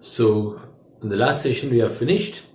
So, in the last session, we have finished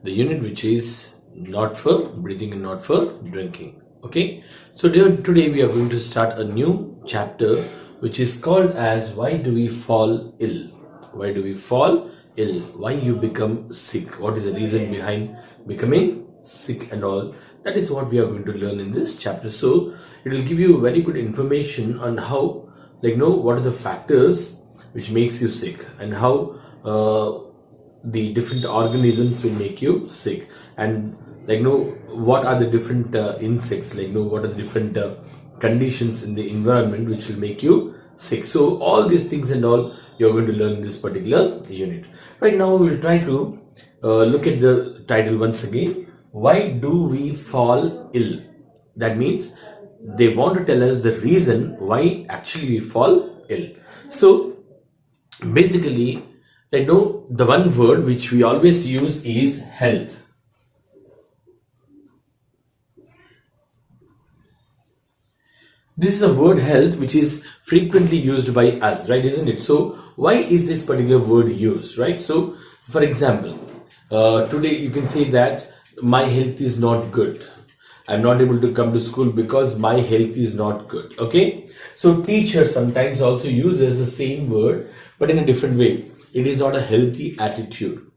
the unit which is not for breathing and not for drinking. Okay, so today we are going to start a new chapter which is called as Why Do We Fall Ill? Why do we fall ill? Why you become sick? What is the reason behind becoming sick and all? That is what we are going to learn in this chapter. So, it will give you very good information on how, what are the factors which makes you sick and how the different organisms will make you sick, and what are the different insects, what are the different conditions in the environment which will make you sick. So all these things and all you're going to learn in this particular unit. Right now we will try to look at the title once again. Why do we fall ill? That means they want to tell us the reason why actually we fall ill. So basically, the one word which we always use is health. This is a word health which is frequently used by us, right? Isn't it? So why is this particular word used, right? So for example, today you can say that my health is not good. I'm not able to come to school because my health is not good. Okay, so teacher sometimes also uses the same word but in a different way. It is not a healthy attitude.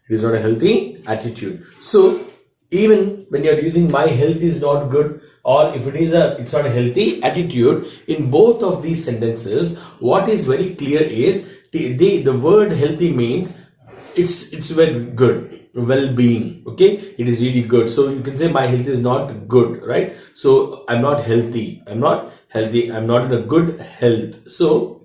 It is not a healthy attitude. So even when you're using my health is not good, or if it's not a healthy attitude, in both of these sentences, what is very clear is the word healthy means it's very good, well-being. Okay, it is really good. So you can say my health is not good, right? So I'm not healthy. I'm not in a good health. So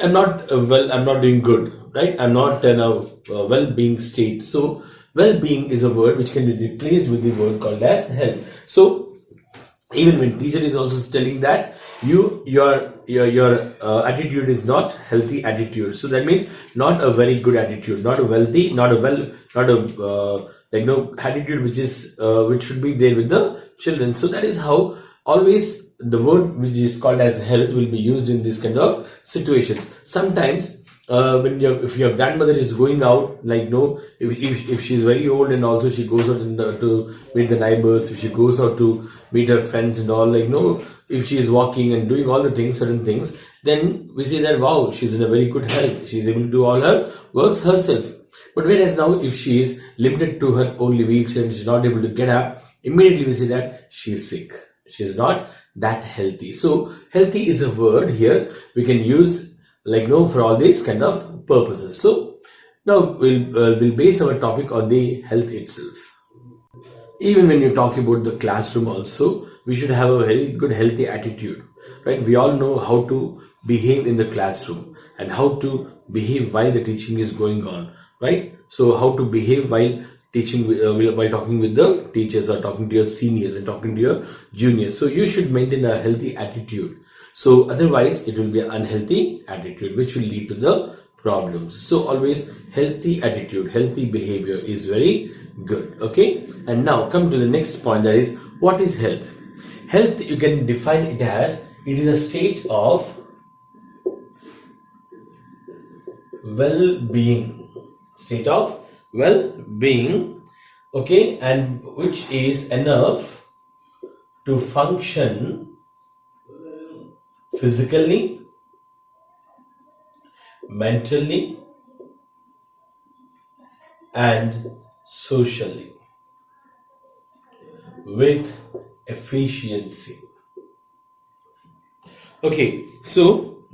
I'm not I'm not doing good, right? I'm not in a well-being state. So well-being is a word which can be replaced with the word called as health. So even when teacher is also telling that your attitude is not healthy attitude, so that means not a very good attitude, not a wealthy, not a attitude which should be there with the children. So that is how always the word which is called as health will be used in this kind of situations. Sometimes if your grandmother is going out, if she's very old and also she goes out to meet the neighbors, if she goes out to meet her friends and all, if she is walking and doing all the things, certain things, then we say that wow, she's in a very good health, she's able to do all her works herself. But whereas now if she is limited to her only wheelchair and she's not able to get up, immediately we say that she is sick, she is not that healthy. So healthy is a word here we can use for all these kind of purposes. So now we'll base our topic on the health itself. Even when you talk about the classroom also, we should have a very good healthy attitude, right? We all know how to behave in the classroom and how to behave while the teaching is going on, right? So how to behave while teaching, while talking with the teachers or talking to your seniors and talking to your juniors. So you should maintain a healthy attitude. So otherwise it will be an unhealthy attitude which will lead to the problems. So always healthy attitude, healthy behavior is very good. Okay, and now come to the next point, that is what is health. Health, you can define it as it is a state of well-being, state of well-being, okay, and which is enough to function physically, mentally, and socially with efficiency. Okay, so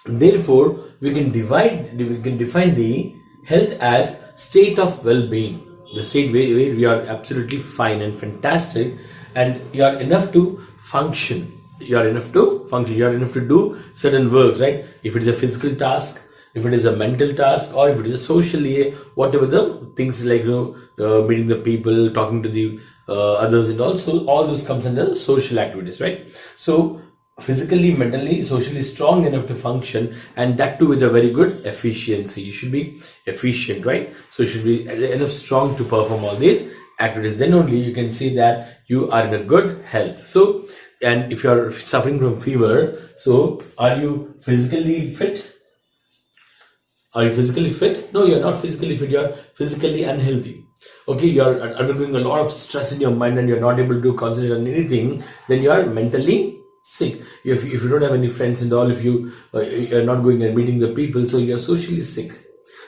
therefore we can define the health as state of well-being, the state where we are absolutely fine and fantastic and you are enough to function. You are enough to do certain works, right? If it is a physical task, if it is a mental task, or if it is a socially, whatever the things meeting the people, talking to the others, and also all those comes under social activities, right? So physically, mentally, socially strong enough to function, and that too with a very good efficiency. You should be efficient, right? So you should be enough strong to perform all these activities. Then only you can see that you are in a good health. So, and if you are suffering from fever, so are you physically fit? Are you physically fit? No, you're not physically fit, you're physically unhealthy. Okay, you're undergoing a lot of stress in your mind and you're not able to concentrate on anything, then you are mentally sick. If you don't have any friends and all, if you're not going and meeting the people, so you're socially sick.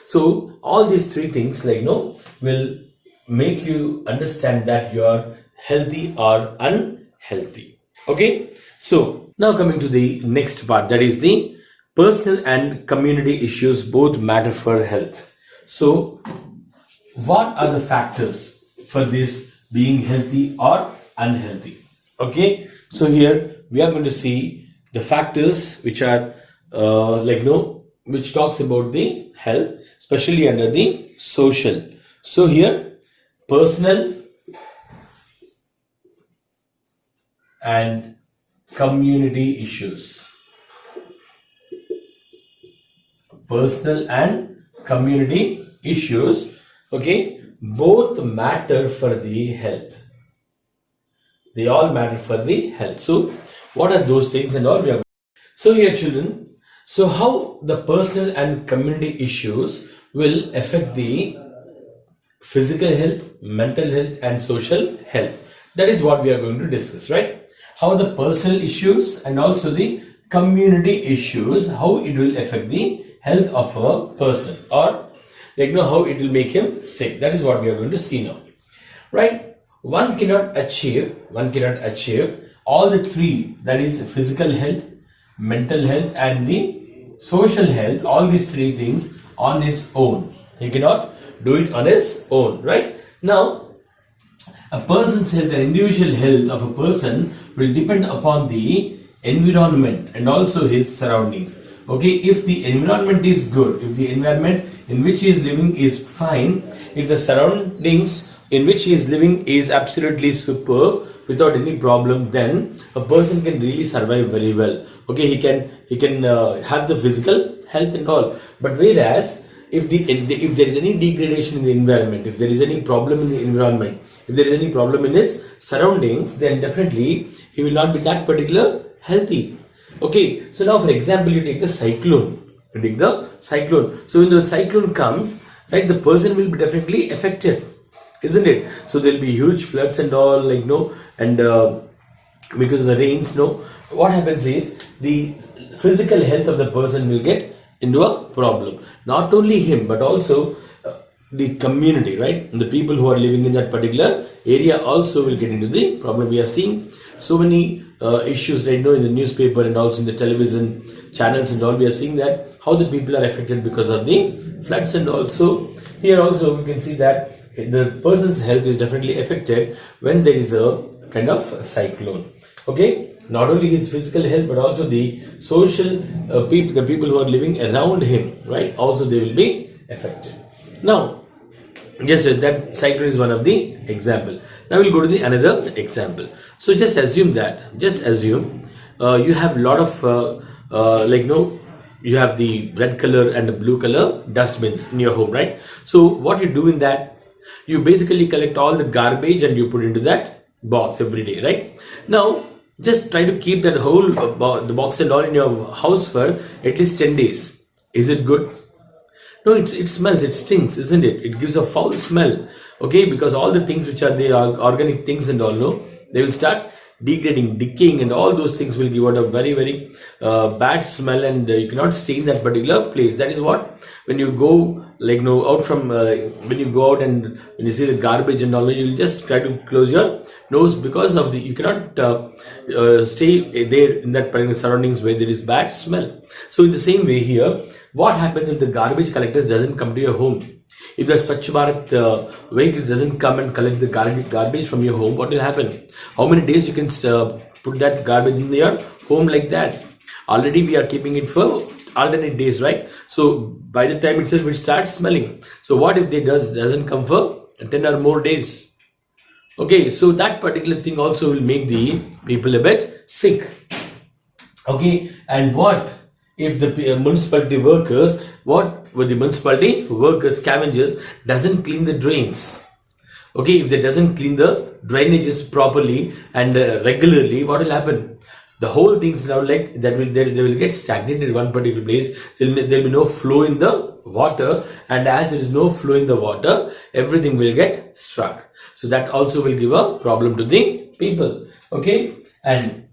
So all these three things, will make you understand that you're healthy or unhealthy. Okay, so now coming to the next part, that is the personal and community issues both matter for health. So what are the factors for this being healthy or unhealthy? Okay, so here we are going to see the factors which are which talks about the health, especially under the social. So here, personal and community issues. Personal and community issues, okay, both matter for the health. They all matter for the health. So what are those things and all we are. So here children, so how the personal and community issues will affect the physical health, mental health and social health. That is what we are going to discuss, right? How the personal issues and also the community issues, how it will affect the health of a person, or how it will make him sick. That is what we are going to see now, right? One cannot achieve all the three, that is physical health, mental health and the social health, all these three things on his own. He cannot do it on his own, right? Now, a person's health and individual health of a person will depend upon the environment and also his surroundings. Okay, if the environment is good, if the environment in which he is living is fine, if the surroundings in which he is living is absolutely superb without any problem, then a person can really survive very well. Okay, he can have the physical health and all. But whereas if there is any degradation in the environment, if there is any problem in the environment, if there is any problem in his surroundings, then definitely he will not be that particular healthy. Okay, so now for example, you take the cyclone. So when the cyclone comes, right, the person will be definitely affected, isn't it? So there will be huge floods and all, and because of the rains, what happens is the physical health of the person will get into a problem. Not only him, but also the community, right? And the people who are living in that particular area also will get into the problem. We are seeing so many issues right now in the newspaper and also in the television channels and all. We are seeing that how the people are affected because of the floods, and also here also we can see that the person's health is definitely affected when there is a kind of cyclone. Okay, not only his physical health but also the social people, the people who are living around him, right? Also they will be affected. Now, just that cyclone is one of the example. Now we'll go to the another example. So just assume you have a lot of you have the red color and the blue color dustbins in your home, right? So what you do in that, you basically collect all the garbage and you put into that box every day, right? Now just try to keep that whole the box and all in your house for at least 10 days. Is it good? No, it smells, it stinks, isn't it? It gives a foul smell. Okay, because all the things which are the organic things and all, they will start degrading, decaying, and all those things will give out a very, very bad smell, and you cannot stay in that particular place. That is what, when you go out from when you go out and when you see the garbage and all, you will just try to close your nose, because of you cannot stay there in that particular surroundings where there is bad smell. So in the same way here, what happens if the garbage collectors doesn't come to your home? If the Swachh Bharat vehicles doesn't come and collect the garbage from your home, what will happen? How many days you can put that garbage in your home like that? Already we are keeping it for alternate days, right? So by the time itself it starts smelling. So what if they doesn't come for 10 or more days? Okay, so that particular thing also will make the people a bit sick. Okay, and what if the municipality workers, scavengers doesn't clean the drains? Okay, if they doesn't clean the drainages properly and regularly, what will happen? The whole things now they will get stagnated in one particular place. There will be no flow in the water, and as there is no flow in the water, everything will get stuck. So that also will give a problem to the people. Okay, and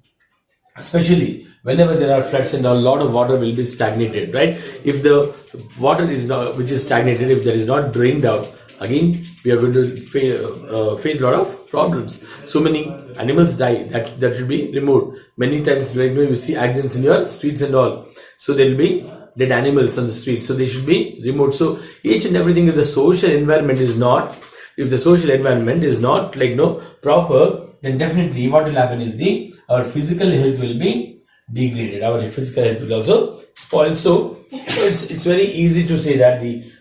especially whenever there are floods and a lot of water will be stagnated, right? If the water is not, which is stagnated, if there is not drained out, again we are going to face a lot of problems. So many animals die, that should be removed. Many times, like, you see accidents in your streets and all, so there will be dead animals on the street, so they should be removed. So each and everything, if the social environment is not, if the social environment is not, like, no proper, then definitely what will happen is the our physical health will be degraded, our physical health will also spoil. So it's very easy to say that the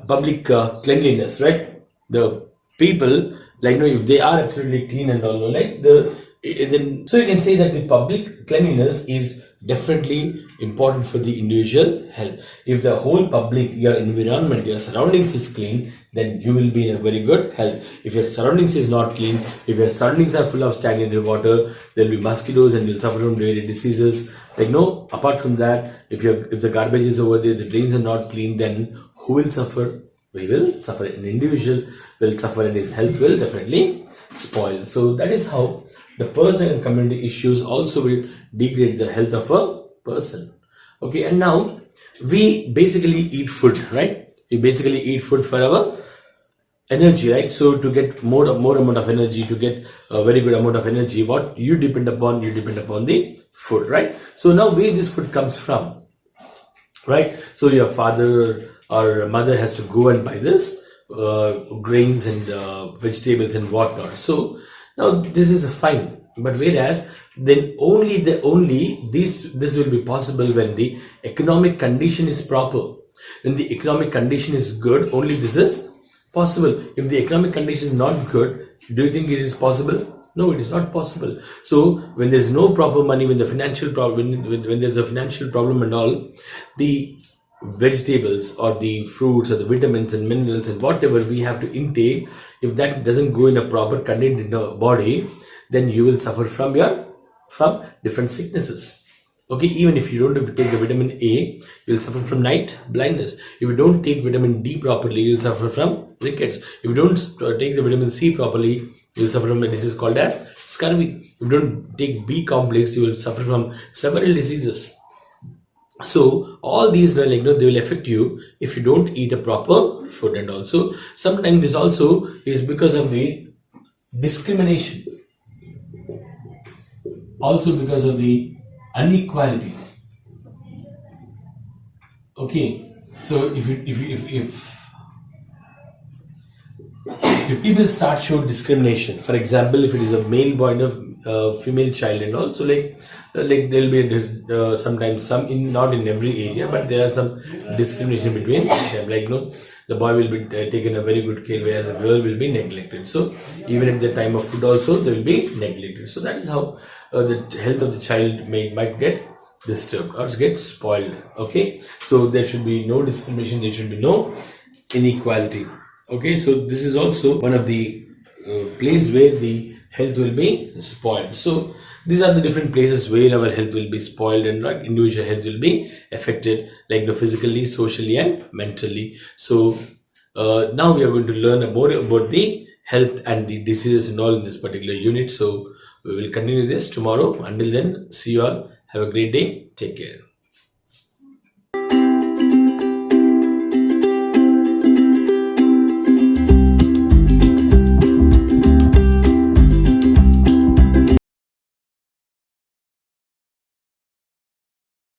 public cleanliness, right? The people, like, if they are absolutely clean and all, like then, so you can say that the public cleanliness is definitely important for the individual health. If the whole public, your environment, your surroundings is clean, then you will be in a very good health. If your surroundings is not clean, if your surroundings are full of stagnated water, there will be mosquitoes and you'll suffer from various diseases. Like, no, apart from that, if the garbage is over there, the drains are not clean, then who will suffer? We will suffer. An individual will suffer and his health will definitely spoil. So that is how the personal and community issues also will degrade the health of a person. Okay, and now we basically eat food, right? We basically eat food for our energy, right? So to get more amount of energy, to get a very good amount of energy, what you depend upon the food, right? So now where this food comes from, right? So your father or mother has to go and buy this grains and vegetables and whatnot. So now this is fine, but whereas then only this will be possible when the economic condition is proper. When the economic condition is good, only this is possible. If the economic condition is not good, do you think it is possible? No, it is not possible. So when there's no proper money, when the financial problem, when there's a financial problem and all, the vegetables or the fruits or the vitamins and minerals and whatever we have to intake, if that doesn't go in a proper content in the body, then you will suffer from different sicknesses. Okay, even if you don't take the vitamin A, you'll suffer from night blindness. If you don't take vitamin D properly, you'll suffer from rickets. If you don't take the vitamin C properly, you'll suffer from a disease called as scurvy. If you don't take B complex, you will suffer from several diseases. So all these, like, they will affect you if you don't eat a proper food. And also sometimes this also is because of the discrimination, also because of the inequality. Okay, so if people start show discrimination, for example, if it is a male boy and a female child, and also like there will be sometimes some in, not in every area, but there are some discrimination between them. Like, the boy will be taken a very good care, whereas the girl will be neglected. So even at the time of food also they will be neglected. So that is how the health of the child might get disturbed or get spoiled. Okay, so there should be no discrimination, there should be no inequality. Okay, so this is also one of the place where the health will be spoiled. So these are the different places where our health will be spoiled and, like, individual health will be affected, like, physically, socially and mentally. So now we are going to learn more about the health and the diseases and all in this particular unit. So we will continue this tomorrow. Until then, see you all. Have a great day. Take care.